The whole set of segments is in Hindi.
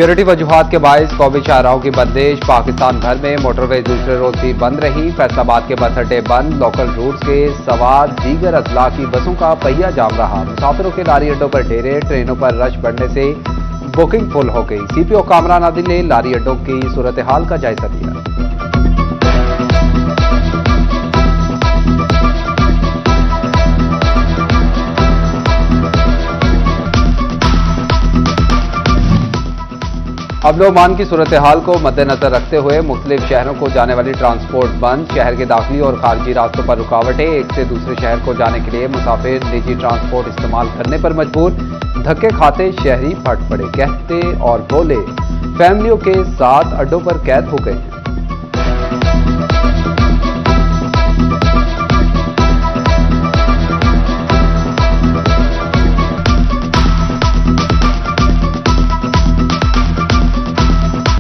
सिक्योरिटी वजूहात के बायस कौमी शाहराहों की बंदिश। पाकिस्तान भर में मोटरवे दूसरे रोज भी बंद रही। फैसलाबाद के बस अड्डे बंद। लोकल रूट्स के सवार दीगर अजला की बसों का पहिया जाम रहा। मुसाफिरों के लारी अड्डों पर डेरे। ट्रेनों पर रश बढ़ने से बुकिंग फुल हो गई। सीपीओ कामरान आदिल ने लारी अड्डों की सूरत हाल का जायजा लिया। अब ओमान की सूरत हाल को मद्देनजर रखते हुए मुख्तलिफ शहरों को जाने वाली ट्रांसपोर्ट बंद। शहर के दाखिली और खारजी रास्तों पर रुकावटें। एक से दूसरे शहर को जाने के लिए मुसाफिर निजी ट्रांसपोर्ट इस्तेमाल करने पर मजबूर। धक्के खाते शहरी फट पड़े। कहते और बोले फैमिलियों के साथ अड्डों पर कैद हो गए।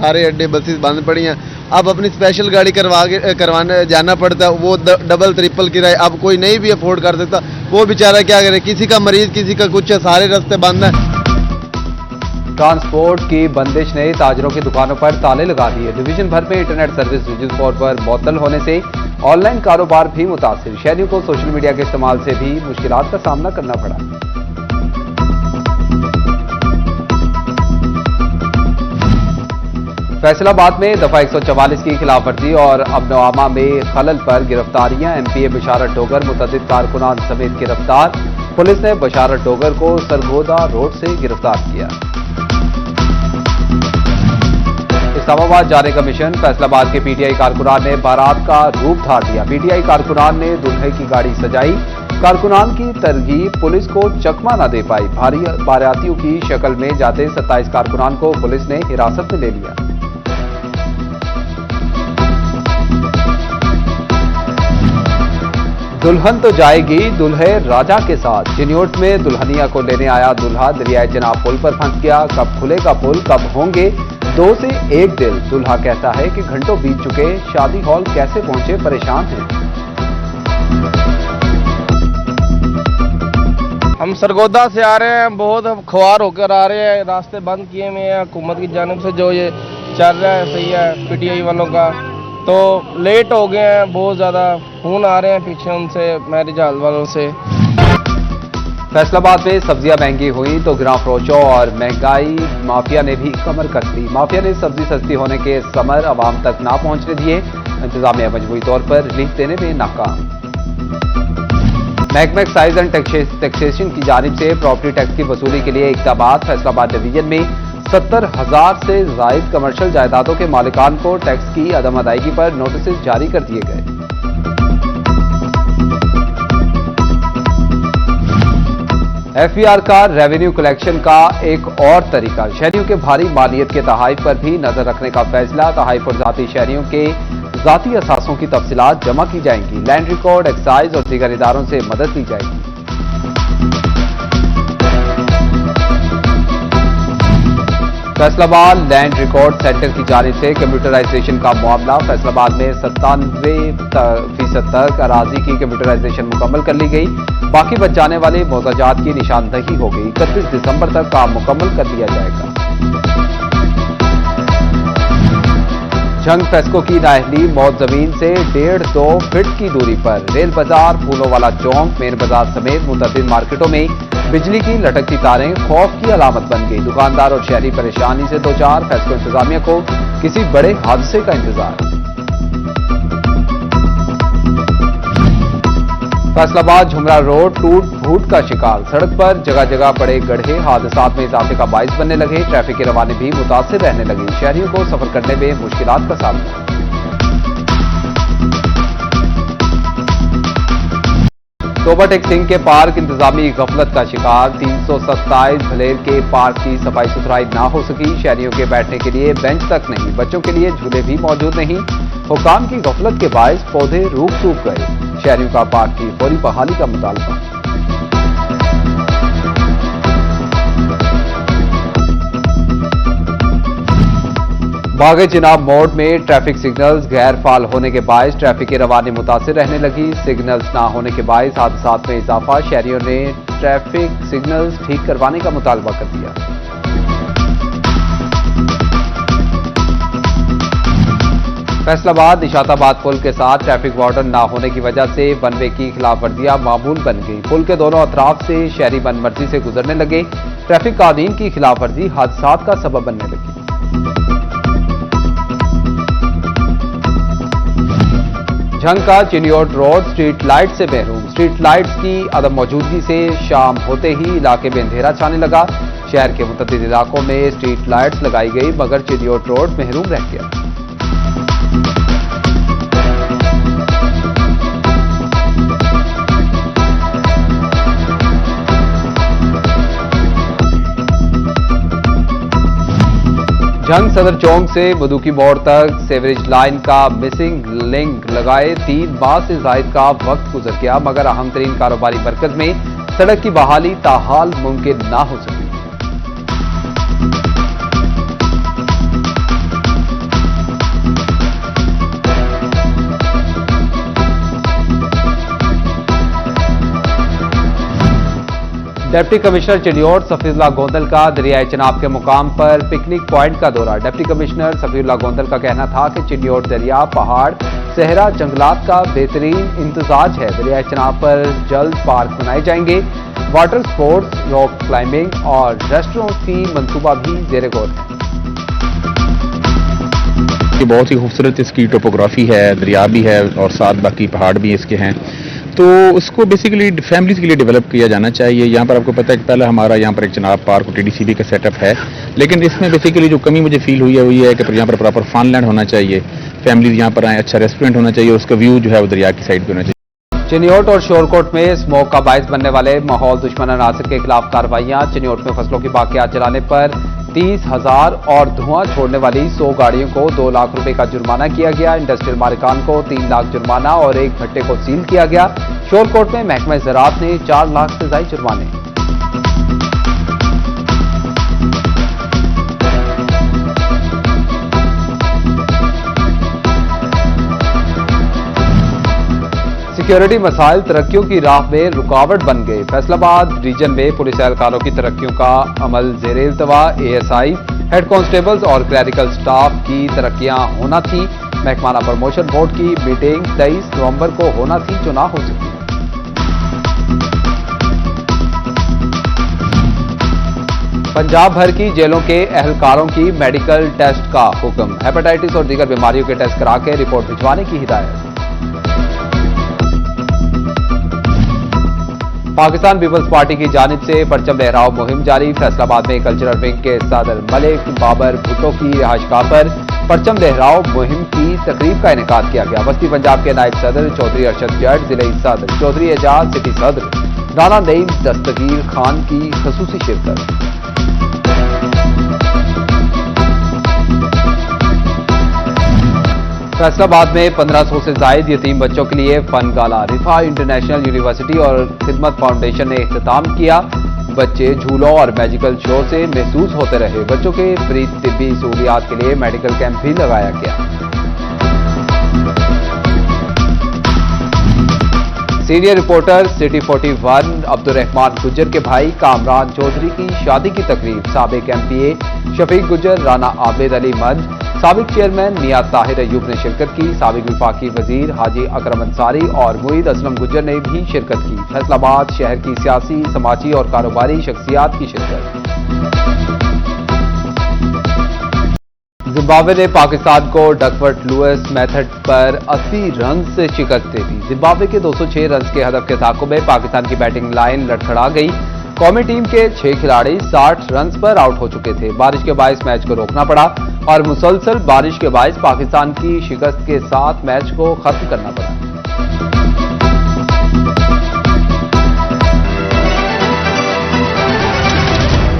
सारे अड्डे बसेस बंद पड़ी हैं। अब अपनी स्पेशल गाड़ी करवाने जाना पड़ता है, वो डबल ट्रिपल किराए। अब कोई नहीं भी अफोर्ड कर सकता, वो बेचारा क्या करे। किसी का मरीज, किसी का कुछ है, सारे रास्ते बंद हैं। ट्रांसपोर्ट की बंदिश ने ताजरों की दुकानों पर ताले लगा दिए। डिवीजन भर में इंटरनेट सर्विस डिजिटल तौर पर मुअत्तल होने से ऑनलाइन कारोबार भी मुतासिर। शहरियों को सोशल मीडिया के इस्तेमाल से भी मुश्किलात का सामना करना पड़ा। फैसलाबाद में दफा 144 की खिलाफवर्जी और अमन-ओ-अमा में खलल पर गिरफ्तारियां। एमपीए बशारत डोगर मुतअद्दिद कारकुनान समेत गिरफ्तार। पुलिस ने बशारत डोगर को सरगोदा रोड से गिरफ्तार किया। इस्लामाबाद जाने का मिशन। फैसलाबाद के पीटीआई कारकुनान ने बारात का रूप धार दिया। पीटीआई कारकुनान ने दुल्हे की गाड़ी सजाई। कारकुनान की तरगीब पुलिस को चकमा न दे पाई। भारी बारातियों की शक्ल में जाते 27 कारकुनान को पुलिस ने हिरासत में ले लिया। दुल्हन तो जाएगी दुल्हे राजा के साथ। चिन्योट में दुल्हनिया को लेने आया दुल्हा दरियाए चिनाब पुल पर फंस गया। कब खुलेगा पुल, कब होंगे 2 से 1 दिल। दुल्हा कहता है कि घंटों बीत चुके, शादी हॉल कैसे पहुंचे, परेशान हैं। हम सरगोदा से आ रहे हैं, बहुत ख्वार होकर आ रहे हैं। रास्ते बंद किए हुए हैं हुकूमत की जानिब से। जो ये चल रहा है सही है पीटीआई वालों का, तो लेट हो गए हैं बहुत ज़्यादा। फोन आ रहे हैं पीछे उनसे, मैरिज हॉल वालों से। फैसलाबाद में सब्जियां महंगी हुई तो गिरां फरोशों और महंगाई माफिया ने भी कमर कस ली। माफिया ने सब्जी सस्ती होने के समर आवाम तक ना पहुंचने दिए। इंतजामिया मजबूरी तौर पर रिलीफ देने में नाकाम। महकमा एक्साइज एंड टैक्सेशन की जानिब से प्रॉपर्टी टैक्स की वसूली के लिए इक़दामात। फैसलाबाद डिवीजन में 70,000 से जायद कमर्शियल जायदादों के मालिकान को टैक्स की अदम अदायगी पर नोटिस जारी कर दिए गए। एफबीआर का रेवेन्यू कलेक्शन का एक और तरीका। शहरियों के भारी मालियत के तहाइफ पर भी नजर रखने का फैसला। तहाइफ और जाती शहरियों के जाती असासों की तफसीलात जमा की जाएंगी। लैंड रिकॉर्ड, एक्साइज और दीगर इदारों से मदद ली जाएगी। फैसलाबाद लैंड रिकॉर्ड सेंटर की जानिब से कंप्यूटराइजेशन का मामला। फैसलाबाद में 97% तक अराजी की कंप्यूटराइजेशन मुकम्मल कर ली गई। बाकी बच जाने वाले मौजाजात की निशानदही हो गई। 31 दिसंबर तक काम मुकम्मल कर लिया जाएगा। झंग फेस्को की नाअहली मौत जमीन से 1.5-2 फीट की दूरी पर। रेल बाजार, फूलों वाला चौक, मेन बाजार समेत मुतअद्दिद मार्केटों में बिजली की लटकती तारें खौफ की अलामत बन गई। दुकानदार और शहरी परेशानी से दो चार। फेस्को इंतजामिया को किसी बड़े हादसे का इंतजार। फैसलाबाद झुमरा रोड टूट फूट का शिकार। सड़क पर जगह जगह पड़े गड्ढे हादसात में इजाफे का बाइस बनने लगे। ट्रैफिक के रवाने भी मुतासिर रहने लगी। शहरियों को सफर करने में मुश्किलात का सामना। तोबा टेक सिंह के पार्क इंतजामी गफलत का शिकार। 327 भलेर के पार्क की सफाई सुथराई ना हो सकी। शहरियों के बैठने के लिए बेंच तक नहीं, बच्चों के लिए झूले भी मौजूद नहीं। हुकाम की गफलत के बायस पौधे रूख सूख गए। शहरियों का पार्क की फौरी बहाली का मुतालबा। बागे चिनाब मोड़ में ट्रैफिक सिग्नल्स गैर फाल होने के बायस ट्रैफिक की रवानी मुतासिर रहने लगी। सिग्नल्स ना होने के बायस हादसात में इजाफा। शहरियों ने ट्रैफिक सिग्नल्स ठीक करवाने का मुतालबा कर दिया। फैसलाबाद निशाताबाद पुल के साथ ट्रैफिक वार्डन न होने की वजह से वन वे की खिलाफवर्जियां मामूल बन गई। पुल के दोनों अतराफ से शहरी मनमर्जी से गुजरने लगे। ट्रैफिक कानून की खिलाफवर्जी हादसात का सबब बनने लगी। झंग का चिनियोट रोड स्ट्रीट लाइट से महरूम। स्ट्रीट लाइट्स की अदम मौजूदगी से शाम होते ही इलाके में अंधेरा छाने लगा। शहर के मुतअद्दिद इलाकों में स्ट्रीट लाइट्स लगाई गई मगर चिनियोट रोड महरूम रह गया। झंग सदर चौक से मधुकी मोड़ तक सेवरेज लाइन का मिसिंग लिंक लगाए 3 माह से जायद का वक्त गुजर गया मगर अहम तरीन कारोबारी मरकज में सड़क की बहाली ताहाल मुमकिन ना हो सकी। डिप्टी कमिश्नर चिनियोट सफीउल्लाह गोंदल का दरियाए चनाब के मुकाम पर पिकनिक पॉइंट का दौरा। डिप्टी कमिश्नर सफीउल्लाह गोंदल का कहना था कि चिनियोट दरिया, पहाड़, सहरा, जंगलात का बेहतरीन इंतजाज है। दरियाए चनाब पर जल्द पार्क बनाए जाएंगे। वाटर स्पोर्ट्स, रॉक क्लाइंबिंग और रेस्टोरेंट की मंसूबा भी जेर गौर है। ये बहुत ही खूबसूरत इसकी टोपोग्राफी है, दरिया भी है और साथ बाकी पहाड़ भी इसके हैं, तो उसको बेसिकली फैमिलीज के लिए डेवलप किया जाना चाहिए। यहाँ पर आपको पता है कि पहले हमारा यहाँ पर एक चनाब पार्क और TDCB का सेटअप है, लेकिन इसमें बेसिकली जो कमी मुझे फील हुई है वो ये है कि यहाँ पर प्रॉपर फनलैंड होना चाहिए, फैमिलीज यहाँ पर आए, अच्छा रेस्टोरेंट होना चाहिए और उसका व्यू जो है वो दरिया की साइड पर होना चाहिए। चिनियोट और शोरकोट में स्मोक का बायस बनने वाले माहौल दुश्मन अनासर के खिलाफ कार्रवाइयां। चिनियोट में फसलों की बाकियात जलाने पर 30,000 और धुआं छोड़ने वाली 100 गाड़ियों को 2 लाख रुपए का जुर्माना किया गया। इंडस्ट्रियल मालिकान को 3 लाख जुर्माना और एक भट्टे को सील किया गया। शोरकोट में महकमा ज़राअत ने 4 लाख से ज़ायद जुर्माने। सिक्योरिटी मसाइल तरक्कियों की राह में रुकावट बन गए। फैसलाबाद रीजन में पुलिस एहलकारों की तरक्कियों का अमल ज़ेरे इल्तवा। ASI, हेड कांस्टेबल्स और क्लैरिकल स्टाफ की तरक्कियां होना थी। महकमाना प्रमोशन बोर्ड की मीटिंग 23 नवंबर को होना थी जो ना हो सकी। पंजाब भर की जेलों के एहलकारों की मेडिकल टेस्ट का हुक्म। हेपेटाइटिस और दीगर बीमारियों के टेस्ट करा के रिपोर्ट भिजवाने की हिदायत। पाकिस्तान पीपल्स पार्टी की जानिब से परचम लहराओ मुहिम जारी। फैसलाबाद में कल्चरल विंग के सदर मलिक बाबर भुट्टो की रिहाइशगाह पर परचम लहराओ मुहिम की तकरीब का इनेकाद किया गया। वस्ती पंजाब के नायब सदर चौधरी अरशद जट, जिले सदर चौधरी एजाज, सिटी सदर राना नईम दस्तगीर खान की खसूसी शिरकत। फैसलाबाद में 1500 से जायद यतीम बच्चों के लिए फन गाला। रिफा इंटरनेशनल यूनिवर्सिटी और खिदमत फाउंडेशन ने इख्तिताम किया। बच्चे झूलों और मैजिकल शो से महसूस होते रहे। बच्चों के फ्री तिब्बी सहूलियात के लिए मेडिकल कैंप भी लगाया गया। Senior reporter city 41 Abdurrahman Gujjar के भाई कामरान चौधरी की शादी की तकरीब। साबिक MPA शफीक गुज्जर, राना आबिद अली मंज, साबिक चेयरमैन मियां ताहिर अयूब ने शिरकत की। साबिक विफाकी वजीर हाजी अकरम अंसारी और मुईद असलम गुज्जर ने भी शिरकत की। फैसलाबाद शहर की सियासी, समाजी और कारोबारी शख्सियात की शिरकत। जिम्बाब्वे ने पाकिस्तान को डकवर्थ लुइस मेथड पर 80 रन से शिकस्त दे दी। जिम्बाब्वे के 206 रन के हदफ के ताक़ुब में पाकिस्तान की बैटिंग लाइन लड़खड़ा गई। कौमी टीम के 6 खिलाड़ी 60 रन पर आउट हो चुके थे। बारिश के बायस मैच को रोकना पड़ा और मुसलसल बारिश के बायस पाकिस्तान की शिकस्त के साथ मैच को खत्म करना पड़ा।